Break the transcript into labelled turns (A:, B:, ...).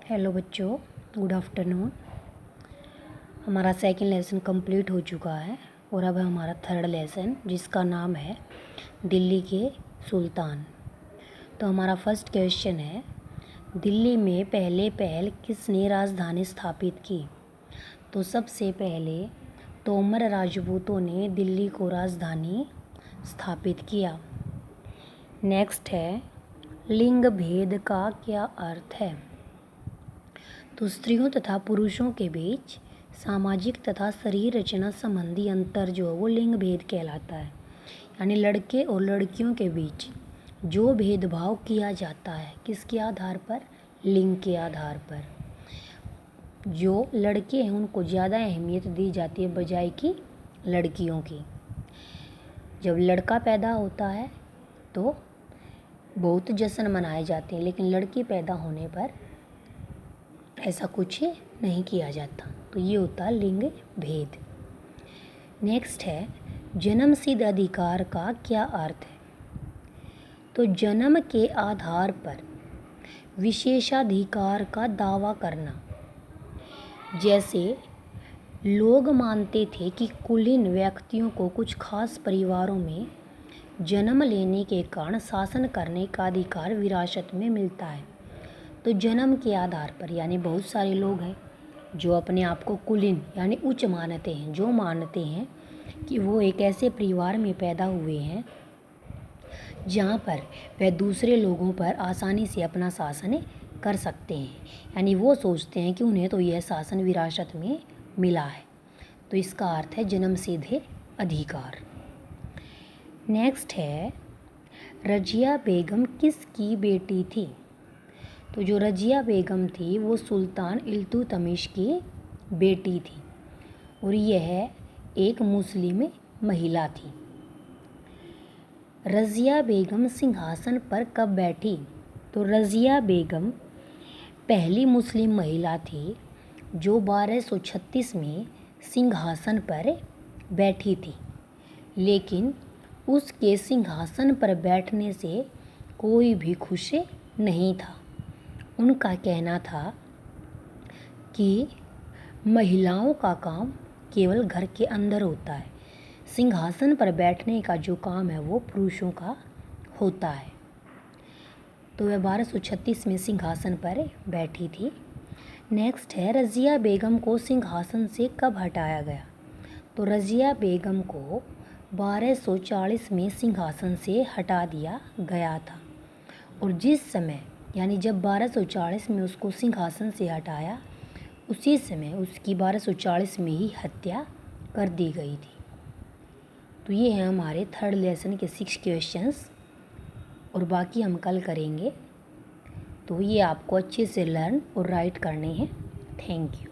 A: Hello बच्चों, good afternoon. हमारा second lesson complete हो चुका है और अब है हमारा थर्ड लेसन जिसका नाम है दिल्ली के सुल्तान। तो हमारा फर्स्ट क्वेश्चन है, दिल्ली में पहले किसने राजधानी स्थापित की? तो सबसे पहले तोमर राजपूतों ने दिल्ली को राजधानी स्थापित किया। नेक्स्ट है, लिंग भेद का क्या अर्थ है? तो स्त्रियों तथा पुरुषों के बीच सामाजिक तथा शरीर रचना संबंधी अंतर जो है वो लिंग भेद कहलाता है। यानी लड़के और लड़कियों के बीच जो भेदभाव किया जाता है किसके आधार पर? लिंग के आधार पर। जो लड़के हैं उनको ज़्यादा अहमियत दी जाती है बजाय कि लड़कियों की। जब लड़का पैदा होता है तो बहुत जश्न मनाए जाते हैं, लेकिन लड़की पैदा होने पर ऐसा कुछ नहीं किया जाता। तो ये होता है लिंग भेद। नेक्स्ट है, जन्मसिद्ध अधिकार का क्या अर्थ है? तो जन्म के आधार पर विशेषाधिकार का दावा करना। जैसे लोग मानते थे कि कुलीन व्यक्तियों को कुछ खास परिवारों में जन्म लेने के कारण शासन करने का अधिकार विरासत में मिलता है। तो जन्म के आधार पर यानी बहुत सारे लोग हैं जो अपने आप को कुलीन यानी उच्च मानते हैं, जो मानते हैं कि वो एक ऐसे परिवार में पैदा हुए हैं जहाँ पर वह दूसरे लोगों पर आसानी से अपना शासन कर सकते हैं। यानी वो सोचते हैं कि उन्हें तो यह शासन विरासत में मिला है। तो इसका अर्थ है जन्मसिद्ध अधिकार। नेक्स्ट है, रजिया बेगम किसकी बेटी थी? तो जो रजिया बेगम थी वो सुल्तान इल्तुतमिश की बेटी थी और यह एक मुस्लिम महिला थी। रजिया बेगम सिंहासन पर कब बैठी? तो रजिया बेगम पहली मुस्लिम महिला थी जो 1236 में सिंहासन पर बैठी थी, लेकिन उसके सिंहासन पर बैठने से कोई भी खुश नहीं था। उनका कहना था कि महिलाओं का काम केवल घर के अंदर होता है, सिंहासन पर बैठने का जो काम है वो पुरुषों का होता है। तो वह 1236 में सिंहासन पर बैठी थी। नेक्स्ट है, रजिया बेगम को सिंहासन से कब हटाया गया? तो रजिया बेगम को 1240 में सिंहासन से हटा दिया गया था और जिस समय यानी जब 1240 में उसको सिंहासन से हटाया उसी समय उसकी 1240 में ही हत्या कर दी गई थी। तो ये हैं हमारे थर्ड लेसन के 6 क्वेश्चंस और बाकी हम कल करेंगे। तो ये आपको अच्छे से लर्न और राइट करने हैं। Thank you.